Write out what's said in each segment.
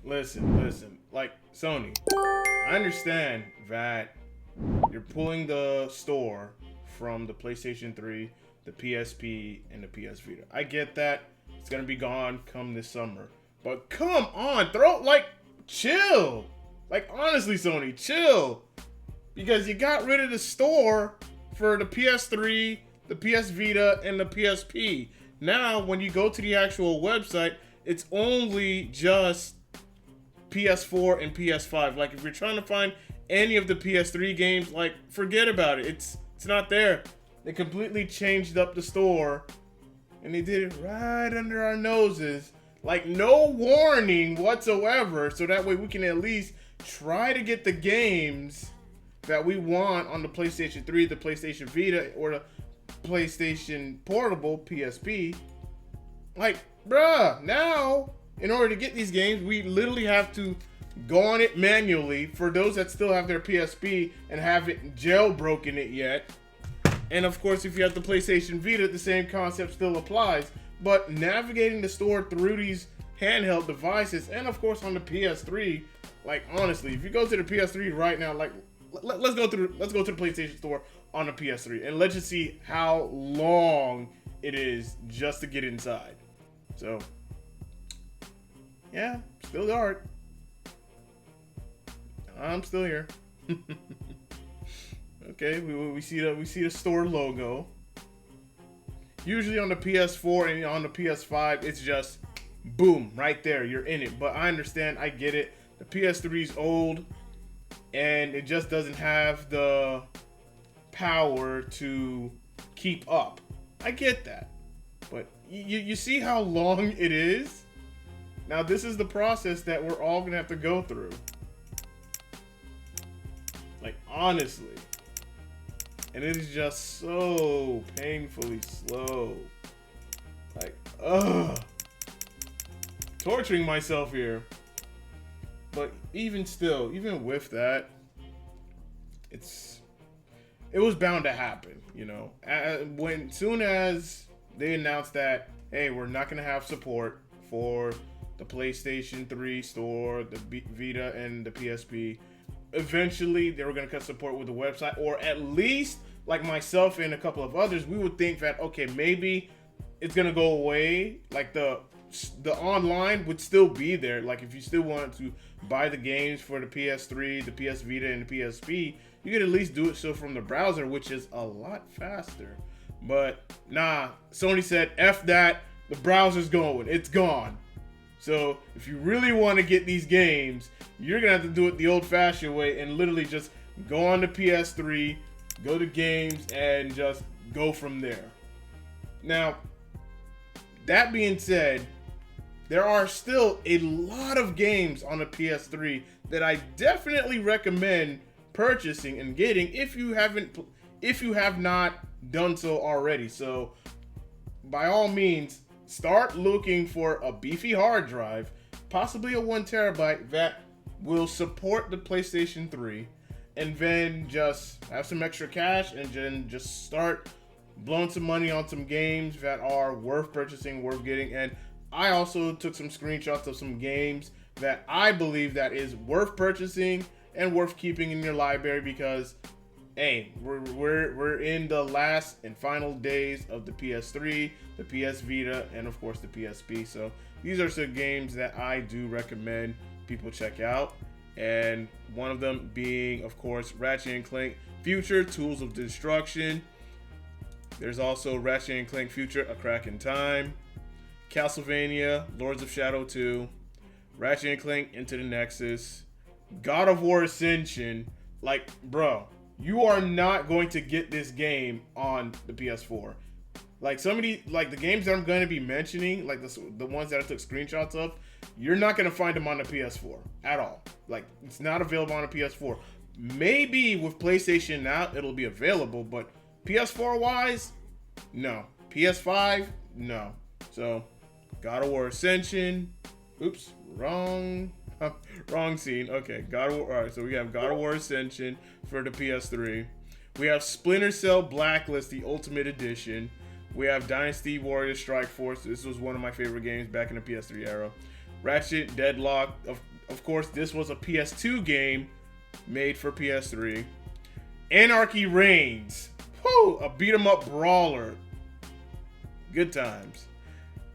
listen. Like, Sony, I understand that you're pulling the store from the PlayStation 3, the PSP, and the PS Vita. I get that. It's gonna be gone come this summer. But come on, chill. Like, honestly, Sony, chill. Because you got rid of the store for the PS3, the PS Vita, and the PSP. Now, when you go to the actual website, it's only just PS4 and PS5. Like, if you're trying to find any of the PS3 games, like, forget about it. It's not there. They completely changed up the store, and they did it right under our noses. Like, no warning whatsoever, so that way we can at least try to get the games that we want on the PlayStation 3, the PlayStation Vita, or the PlayStation Portable, PSP. Like, bruh, now, in order to get these games, we literally have to go on it manually for those that still have their PSP and haven't jailbroken it yet. And of course, if you have the PlayStation Vita, the same concept still applies. But navigating the store through these handheld devices, and of course on the PS3, like, honestly, if you go to the PS3 right now, like, let's go to the PlayStation Store on the PS3, and let's just see how long it is just to get inside. So, yeah, still dark. I'm still here. Okay, we see the store logo. Usually on the PS4 and on the PS5, it's just boom, right there, you're in it. But I understand, I get it. The PS3's old, and it just doesn't have the power to keep up. I get that. But you see how long it is? Now, this is the process that we're all gonna have to go through. Like, honestly. And it is just so painfully slow. Like, torturing myself here. But even still, even with that, it was bound to happen, you know. Soon as they announced that, hey, we're not gonna have support for the PlayStation 3 store, the Vita, and the PSP. Eventually, they were gonna cut support with the website, or at least, like myself and a couple of others, we would think that, okay, maybe it's gonna go away. Like, the online would still be there. Like, if you still wanted to buy the games for the PS3, the PS Vita, and the PSP, you could at least do it so from the browser, which is a lot faster. But nah, Sony said, F that, the browser's going, it's gone. So if you really want to get these games, you're gonna have to do it the old-fashioned way and literally just go on the PS3, go to games, and just go from there. Now, that being said, there are still a lot of games on the PS3 that I definitely recommend purchasing and getting if you have not done so already. So by all means, start looking for a beefy hard drive, possibly a 1 terabyte that will support the PlayStation 3, and then just have some extra cash and then just start blowing some money on some games that are worth purchasing, worth getting. And I also took some screenshots of some games that I believe that is worth purchasing and worth keeping in your library, because hey, we're in the last and final days of the PS3, the PS Vita, and of course the PSP. So these are some games that I do recommend people check out, and one of them being, of course, Ratchet & Clank Future, Tools of Destruction. There's also Ratchet & Clank Future, A Crack in Time, Castlevania, Lords of Shadow 2, Ratchet & Clank Into the Nexus, God of War Ascension. Like, bro, you are not going to get this game on the PS4. Like, some of the games that I'm going to be mentioning, like the ones that I took screenshots of, you're not going to find them on the PS4 at all. Like, it's not available on the PS4. Maybe with PlayStation Now it'll be available, but PS4 wise, no. PS5, no. So, God of War Ascension. Oops, wrong scene. Okay, God of War. All right, so we have God of War Ascension for the PS3. We have Splinter Cell Blacklist, the Ultimate Edition. We have Dynasty Warriors Strikeforce. This was one of my favorite games back in the PS3 era. Ratchet Deadlocked, of course, this was a PS2 game made for PS3. Anarchy Reigns. Whoo! A beat 'em up brawler. Good times.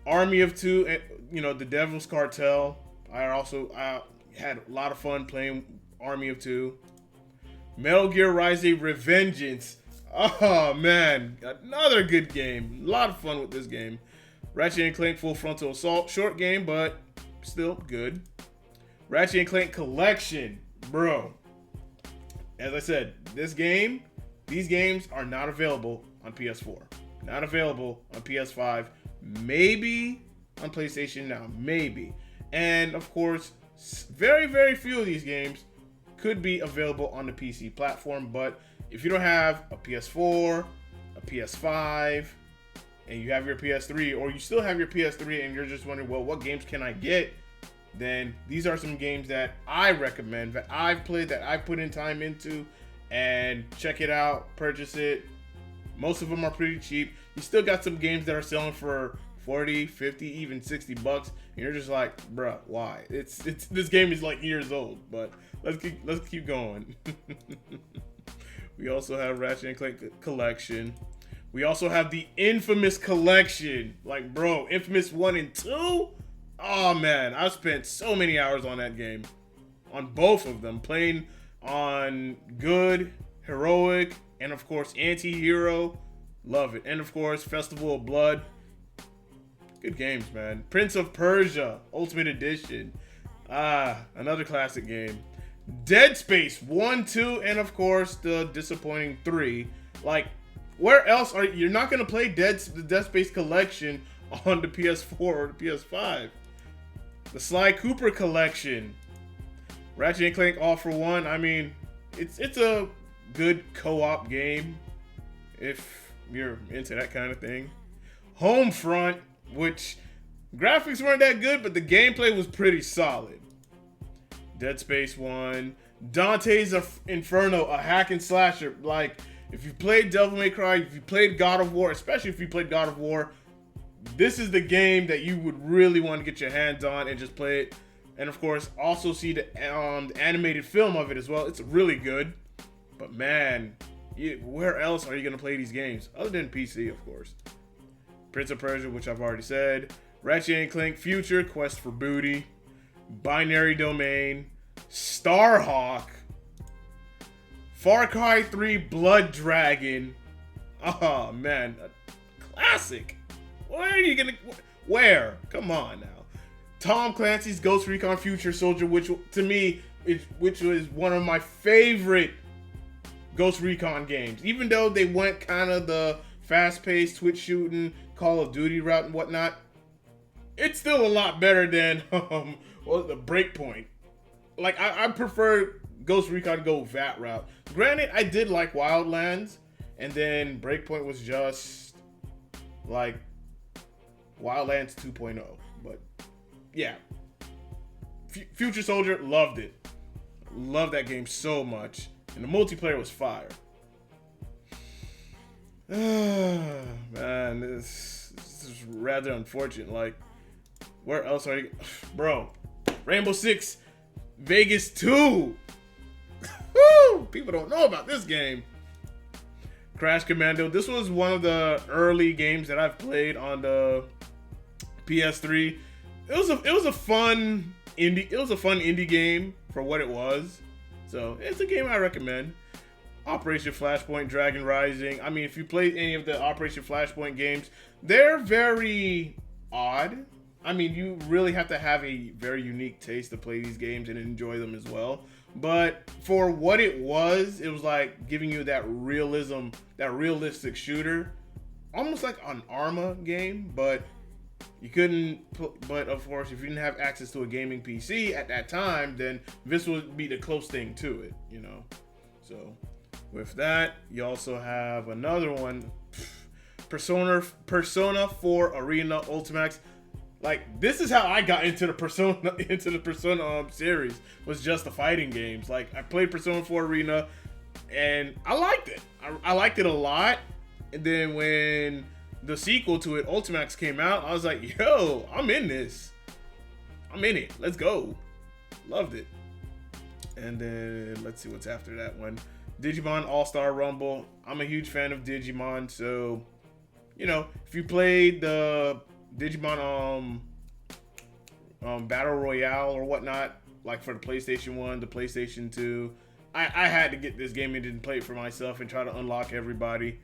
Army of Two, the Devil's Cartel. I had a lot of fun playing Army of Two. Metal Gear Rising Revengeance. Oh man, another good game. A lot of fun with this game. Ratchet & Clank Full Frontal Assault. Short game, but still good. Ratchet & Clank Collection. Bro. As I said, these games are not available on PS4. Not available on PS5. Maybe on PlayStation now. Maybe. And of course, very, very few of these games could be available on the PC platform. But if you don't have a PS4, a PS5, and you have your PS3, or you still have your PS3 and you're just wondering, well, what games can I get? Then these are some games that I recommend, that I've played, that I put in time into, and check it out, purchase it. Most of them are pretty cheap. You still got some games that are selling for 40, 50, even 60 bucks, and you're just like, bruh, why? It's this game is like years old, but let's keep going. We also have Ratchet & Clank Collection. We also have the Infamous Collection. Like, bro, Infamous 1 and 2? Oh, man. I've spent so many hours on that game. On both of them. Playing on Good, Heroic, and, of course, Anti-Hero. Love it. And, of course, Festival of Blood. Good games, man. Prince of Persia, Ultimate Edition. Another classic game. Dead Space 1, 2, and, of course, the disappointing 3. Like, where else you're not gonna play the Dead Space Collection on the PS4 or the PS5? The Sly Cooper Collection, Ratchet & Clank All for One. I mean, it's a good co-op game if you're into that kind of thing. Homefront, which graphics weren't that good, but the gameplay was pretty solid. Dead Space 1, Dante's Inferno, a hack and slasher. Like, if you played Devil May Cry, if you played God of War, especially if you played God of War, this is the game that you would really want to get your hands on and just play it. And of course, also see the animated film of it as well. It's really good. But man, where else are you going to play these games? Other than PC, of course. Prince of Persia, which I've already said. Ratchet & Clank Future, Quest for Booty. Binary Domain. Starhawk. Far Cry 3 Blood Dragon. Oh man, a classic. Where? Come on now. Tom Clancy's Ghost Recon Future Soldier, which was one of my favorite Ghost Recon games. Even though they went kind of the fast-paced twitch shooting Call of Duty route and whatnot, it's still a lot better than the Breakpoint. Like, I prefer Ghost Recon go that route. Granted, I did like Wildlands, and then Breakpoint was just like Wildlands 2.0. But yeah, Future Soldier, loved it. Loved that game so much, and the multiplayer was fire. Man, this is rather unfortunate. Like, where else are you, bro? Rainbow Six Vegas 2. Woo! People don't know about this game. Crash Commando. This was one of the early games that I've played on the PS3. It was a fun indie game for what it was. So it's a game I recommend. Operation Flashpoint, Dragon Rising. I mean, if you play any of the Operation Flashpoint games, they're very odd. I mean, you really have to have a very unique taste to play these games and enjoy them as well. But for what it was like giving you that realism, that realistic shooter, almost like an Arma game. But you couldn't. But of course, if you didn't have access to a gaming PC at that time, then this would be the close thing to it, you know. So with that, you also have another one, Persona 4 Arena Ultimax. Like, this is how I got into the Persona series, was just the fighting games. Like, I played Persona 4 Arena, and I liked it. I liked it a lot. And then when the sequel to it, Ultimax, came out, I was like, yo, I'm in this. I'm in it. Let's go. Loved it. And then let's see what's after that one. Digimon All-Star Rumble. I'm a huge fan of Digimon, so you know, if you played the Digimon Battle Royale or whatnot, like for the PlayStation 1, the PlayStation 2, I had to get this game and didn't play it for myself and try to unlock everybody.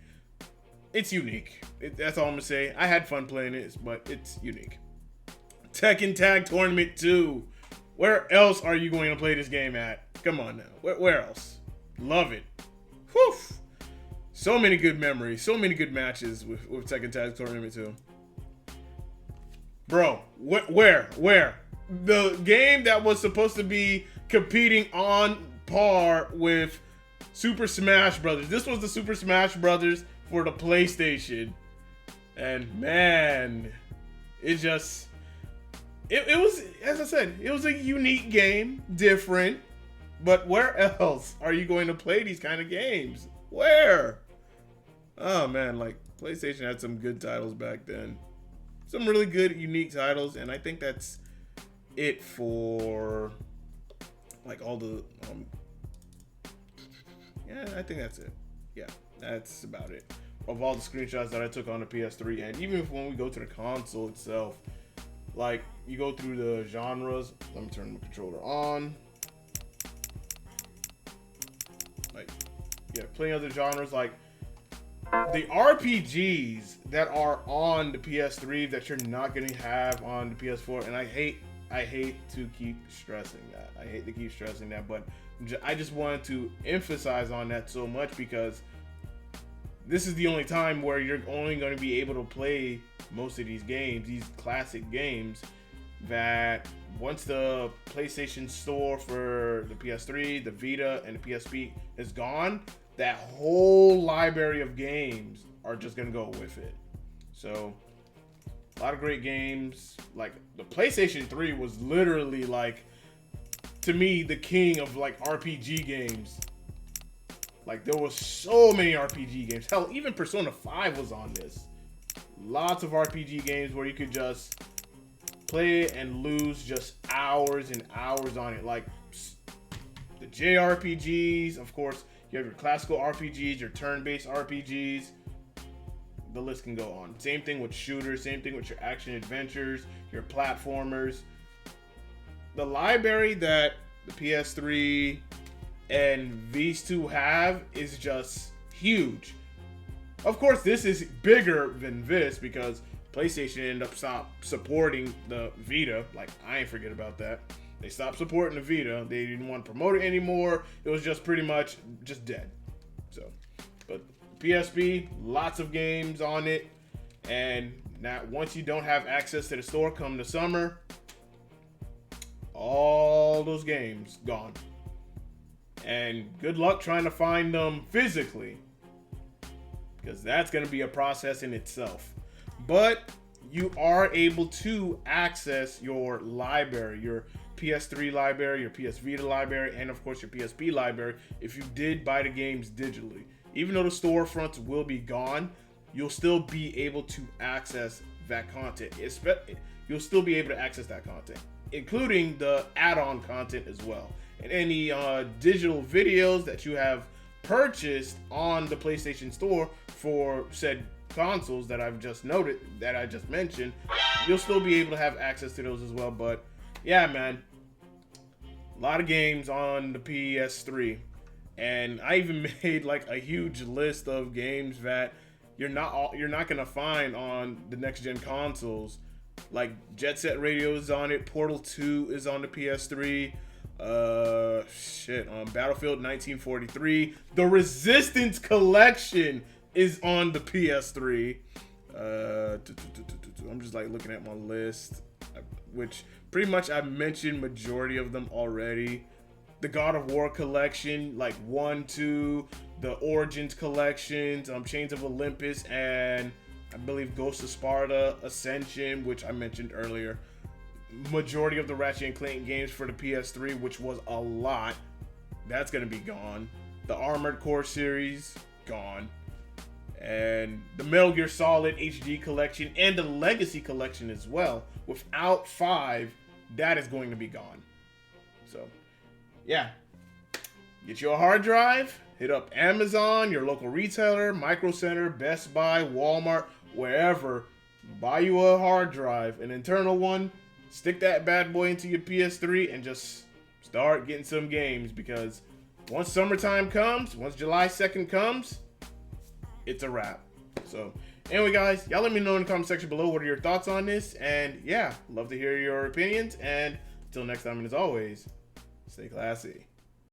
It's unique. That's all I'm gonna say. I had fun playing it, but it's unique. Tekken Tag Tournament 2. Where else are you going to play this game at? Come on now. Where else? Love it. Whew. So many good memories. So many good matches with Tekken Tag Tournament 2. Bro, where? The game that was supposed to be competing on par with Super Smash Brothers. This was the Super Smash Brothers for the PlayStation. And man, it was, as I said, it was a unique game, different. But where else are you going to play these kind of games? Where? Oh man, like PlayStation had some good titles back then. Some really good, unique titles, and I think that's it for like all the yeah, I think that's it. Yeah, that's about it. Of all the screenshots that I took on the PS3, and even when we go to the console itself, like you go through the genres. Let me turn my controller on. Like, yeah, plenty of the genres, like the RPGs that are on the PS3 that you're not gonna have on the PS4, and I hate to keep stressing that. I hate to keep stressing that, but I just wanted to emphasize on that so much because this is the only time where you're only going to be able to play most of these games, these classic games, that once the PlayStation Store for the PS3, the Vita, and the PSP is gone, that whole library of games are just going to go with it. So, a lot of great games. Like, the PlayStation 3 was literally, like, to me, the king of, like, RPG games. Like, there was so many RPG games. Hell, even Persona 5 was on this. Lots of RPG games where you could just play it and lose just hours and hours on it. Like, the JRPGs, of course, you have your classical RPGs, your turn-based RPGs. The list can go on. Same thing with shooters, same thing with your action adventures, your platformers. The library that the PS3 and these two have is just huge. Of course, this is bigger than this because PlayStation ended up stopped supporting the Vita. Like, I ain't forget about that. They stopped supporting the Vita. They didn't want to promote it anymore. It was just pretty much just dead. So, but PSP, lots of games on it. And now, once you don't have access to the store come the summer, all those games gone. And good luck trying to find them physically, because that's going to be a process in itself. But you are able to access your library, your PS3 library, your PS Vita library, and of course your PSP library if you did buy the games digitally. Even though the storefronts will be gone, you'll still be able to access that content. You'll still be able to access that content, including the add-on content as well. And any digital videos that you have purchased on the PlayStation Store for said consoles that I've just noted, that I just mentioned, you'll still be able to have access to those as well. But yeah, man, a lot of games on the PS3, and I even made like a huge list of games that you're not gonna find on the next gen consoles. Like Jet Set Radio is on it, Portal 2 is on the PS3. Battlefield 1943, the Resistance Collection is on the PS3. I'm just like looking at my list, which pretty much I've mentioned majority of them already. The God of War collection, like 1, 2, the Origins collections, Chains of Olympus, and I believe Ghost of Sparta, Ascension, which I mentioned earlier. Majority of the Ratchet & Clank games for the PS3, which was a lot, that's going to be gone. The Armored Core series, gone. And the Metal Gear Solid HD collection and the Legacy collection as well. Without 5, that is going to be gone. So, yeah. Get you a hard drive. Hit up Amazon, your local retailer, Micro Center, Best Buy, Walmart, wherever. Buy you a hard drive, an internal one. Stick that bad boy into your PS3 and just start getting some games, because once summertime comes, once July 2nd comes, it's a wrap. So, anyway, guys, y'all let me know in the comment section below what are your thoughts on this. And yeah, love to hear your opinions. And until next time, and as always, stay classy.